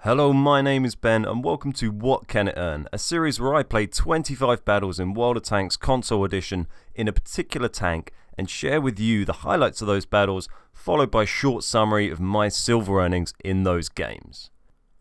Hello, my name is Ben and welcome to What Can It Earn, a series where I play 25 battles in World of Tanks Console Edition in a particular tank and share with you the highlights of those battles, followed by a short summary of my silver earnings in those games.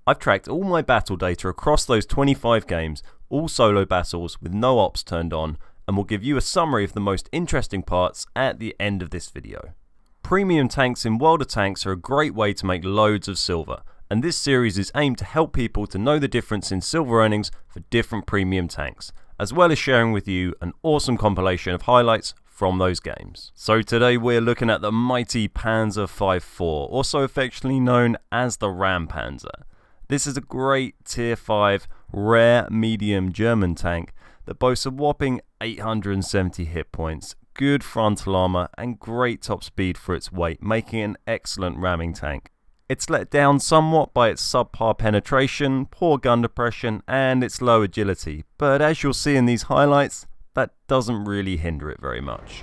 I've tracked all my battle data across those 25 games, all solo battles with no ops turned on, and will give you a summary of the most interesting parts at the end of this video. Premium tanks in World of Tanks are a great way to make loads of silver, and this series is aimed to help people to know the difference in silver earnings for different premium tanks, as well as sharing with you an awesome compilation of highlights from those games. So today we're looking at the mighty Panzer 5.4, also affectionately known as the Rampanzer. This is a great tier 5 rare medium German tank that boasts a whopping 870 hit points, good frontal armor and great top speed for its weight, making it an excellent ramming tank. It's let down somewhat by its subpar penetration, poor gun depression and its low agility, but as you'll see in these highlights, that doesn't really hinder it very much.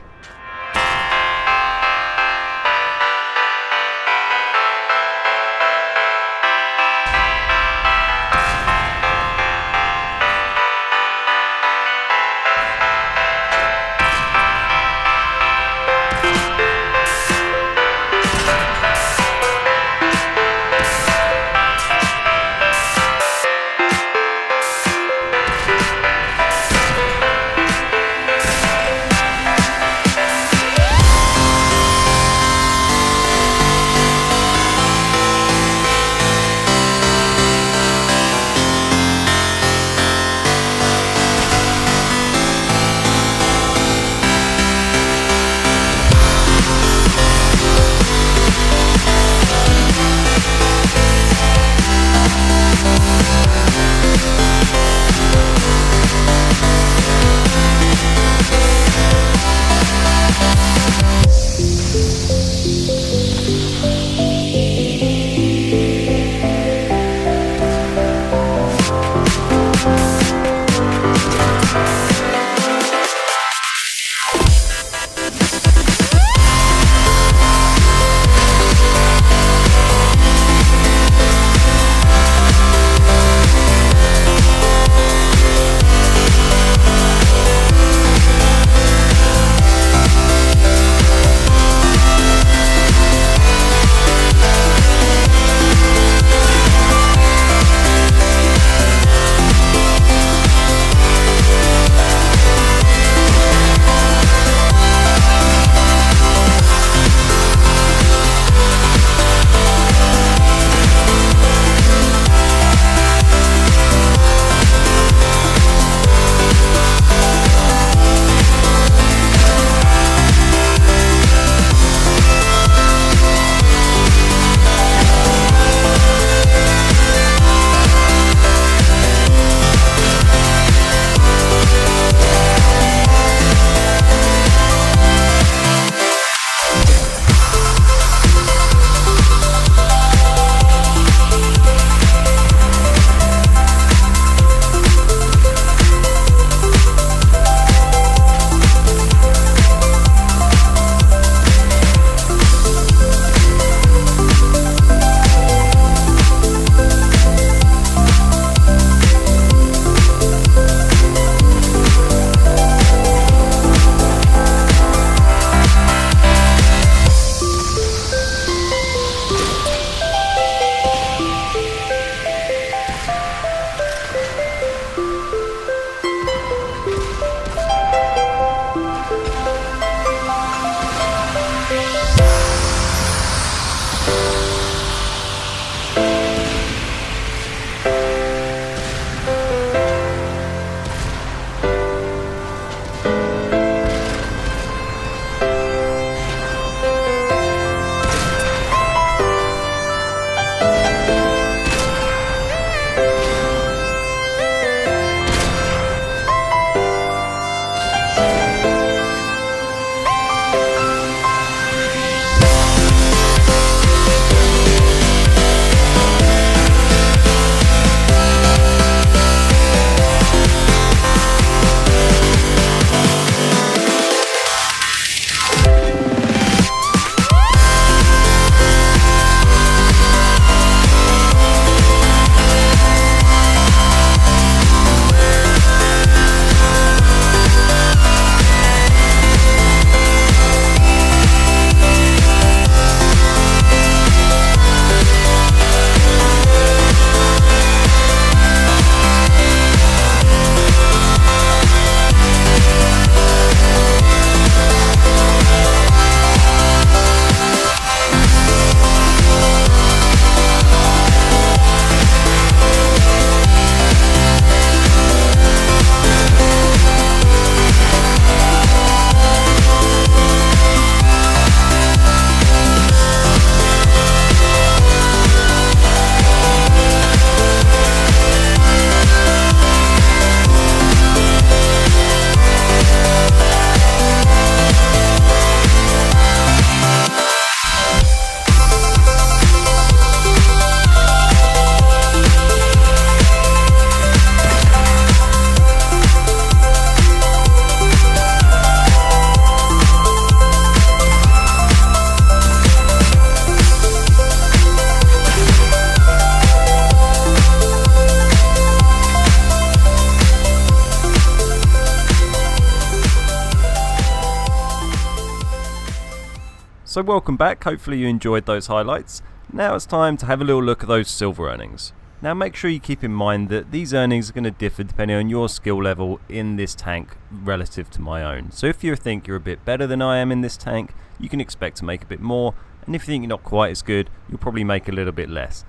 So welcome back, hopefully you enjoyed those highlights. Now it's time to have a little look at those silver earnings. Now make sure you keep in mind that these earnings are going to differ depending on your skill level in this tank relative to my own. So if you think you're a bit better than I am in this tank, you can expect to make a bit more, and if you think you're not quite as good, you'll probably make a little bit less.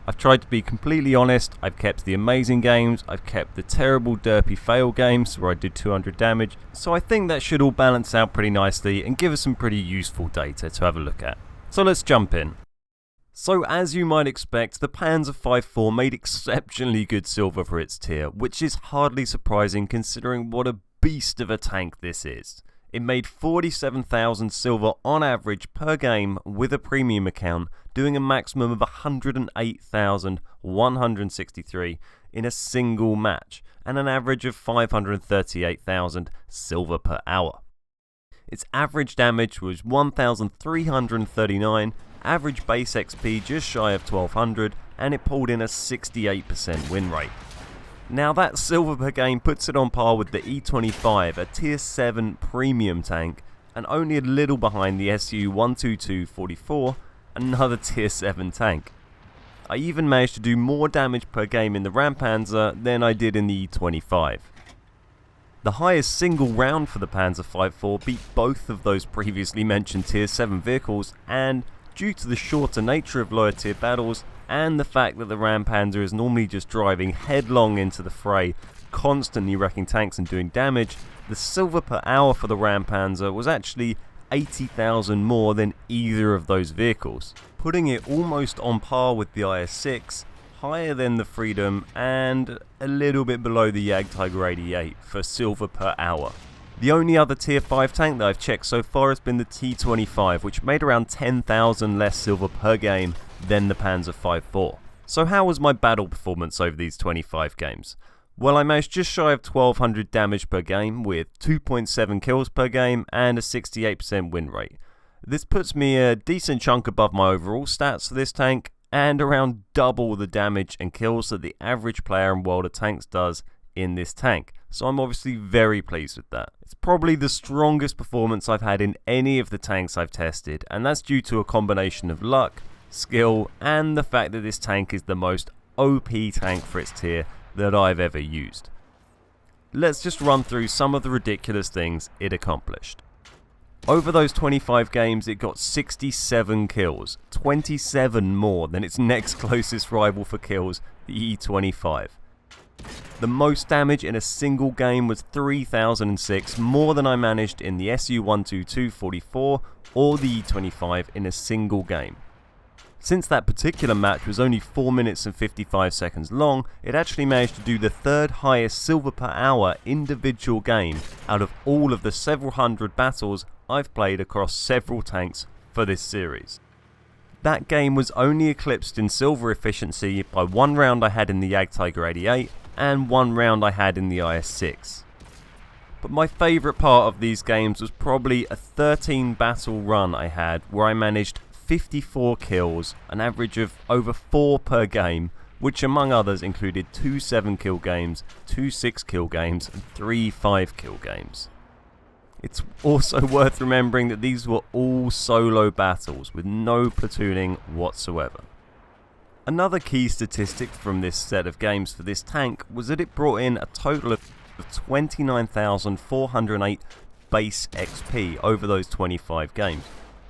I've tried to be completely honest. I've kept the amazing games, I've kept the terrible derpy fail games where I did 200 damage, so I think that should all balance out pretty nicely and give us some pretty useful data to have a look at. So let's jump in. So as you might expect, the Panzer IV made exceptionally good silver for its tier, which is hardly surprising considering what a beast of a tank this is. It made 47,000 silver on average per game with a premium account, doing a maximum of 108,163 in a single match, and an average of 538,000 silver per hour. Its average damage was 1,339, average base XP just shy of 1,200, and it pulled in a 68% win rate. Now that silver per game puts it on par with the E25, a tier 7 premium tank, and only a little behind the SU-122-44, another tier 7 tank. I even managed to do more damage per game in the Rampanzer than I did in the E25. The highest single round for the Panzer IV beat both of those previously mentioned tier 7 vehicles, and due to the shorter nature of lower tier battles, and the fact that the Rampanzer is normally just driving headlong into the fray, constantly wrecking tanks and doing damage, the silver per hour for the Rampanzer was actually 80,000 more than either of those vehicles, putting it almost on par with the IS-6, higher than the Freedom, and a little bit below the Jagdtiger 88 for silver per hour. The only other tier 5 tank that I've checked so far has been the T25, which made around 10,000 less silver per game than the Panzer IV. So how was my battle performance over these 25 games? Well, I managed just shy of 1,200 damage per game with 2.7 kills per game and a 68% win rate. This puts me a decent chunk above my overall stats for this tank and around double the damage and kills that the average player in World of Tanks does in this tank, so I'm obviously very pleased with that. It's probably the strongest performance I've had in any of the tanks I've tested, and that's due to a combination of luck, skill, and the fact that this tank is the most OP tank for its tier that I've ever used. Let's just run through some of the ridiculous things it accomplished. Over those 25 games it got 67 kills, 27 more than its next closest rival for kills, the E25. The most damage in a single game was 3,006, more than I managed in the SU-122-44 or the E25 in a single game. Since that particular match was only 4 minutes and 55 seconds long, it actually managed to do the third highest silver per hour individual game out of all of the several hundred battles I've played across several tanks for this series. That game was only eclipsed in silver efficiency by one round I had in the Jagdtiger 88 and one round I had in the IS-6. But my favourite part of these games was probably a 13 battle run I had where I managed 54 kills, an average of over 4 per game, which among others included 2 7-kill games, 2 6-kill games and 3 5-kill games. It's also worth remembering that these were all solo battles with no platooning whatsoever. Another key statistic from this set of games for this tank was that it brought in a total of 29,408 base XP over those 25 games,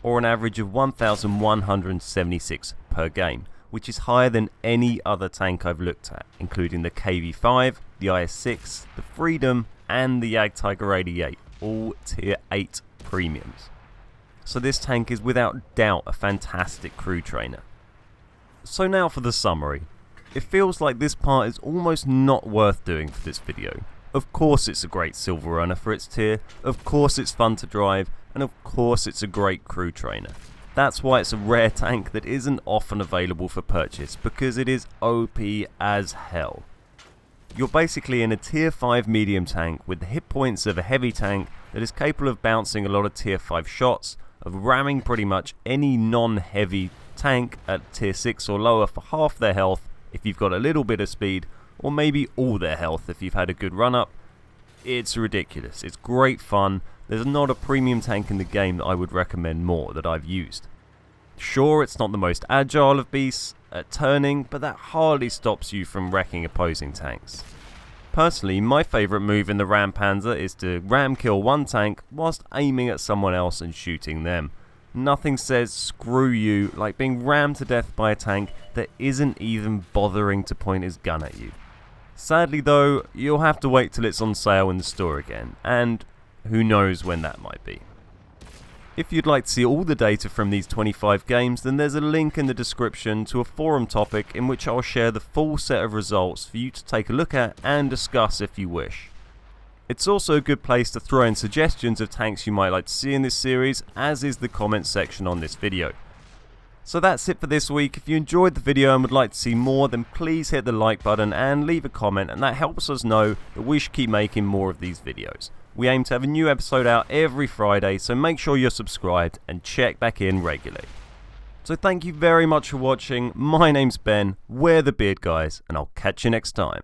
or an average of 1,176 per game, which is higher than any other tank I've looked at, including the KV-5, the IS-6, the Freedom, and the Jagdtiger 88, all tier 8 premiums. So this tank is without doubt a fantastic crew trainer. So now for the summary. It feels like this part is almost not worth doing for this video. Of course it's a great silver earner for its tier, of course it's fun to drive, and of course it's a great crew trainer. That's why it's a rare tank that isn't often available for purchase, because it is OP as hell. You're basically in a tier 5 medium tank with the hit points of a heavy tank that is capable of bouncing a lot of tier 5 shots, of ramming pretty much any non-heavy tank at tier 6 or lower for half their health if you've got a little bit of speed, or maybe all their health if you've had a good run up. It's ridiculous. It's great fun. there's not a premium tank in the game that I would recommend more that I've used. Sure, it's not the most agile of beasts at turning, but that hardly stops you from wrecking opposing tanks. Personally, my favourite move in the Rampanzer is to ram kill one tank whilst aiming at someone else and shooting them. Nothing says screw you like being rammed to death by a tank that isn't even bothering to point his gun at you. Sadly though, you'll have to wait till it's on sale in the store again, and who knows when that might be. If you'd like to see all the data from these 25 games, then there's a link in the description to a forum topic in which I'll share the full set of results for you to take a look at and discuss if you wish. It's also a good place to throw in suggestions of tanks you might like to see in this series, as is the comments section on this video. So that's it for this week. If you enjoyed the video and would like to see more, then please hit the like button and leave a comment, and that helps us know that we should keep making more of these videos. We aim to have a new episode out every Friday, so make sure you're subscribed and check back in regularly. So thank you very much for watching. My name's Ben, we're the Beard Guys, and I'll catch you next time.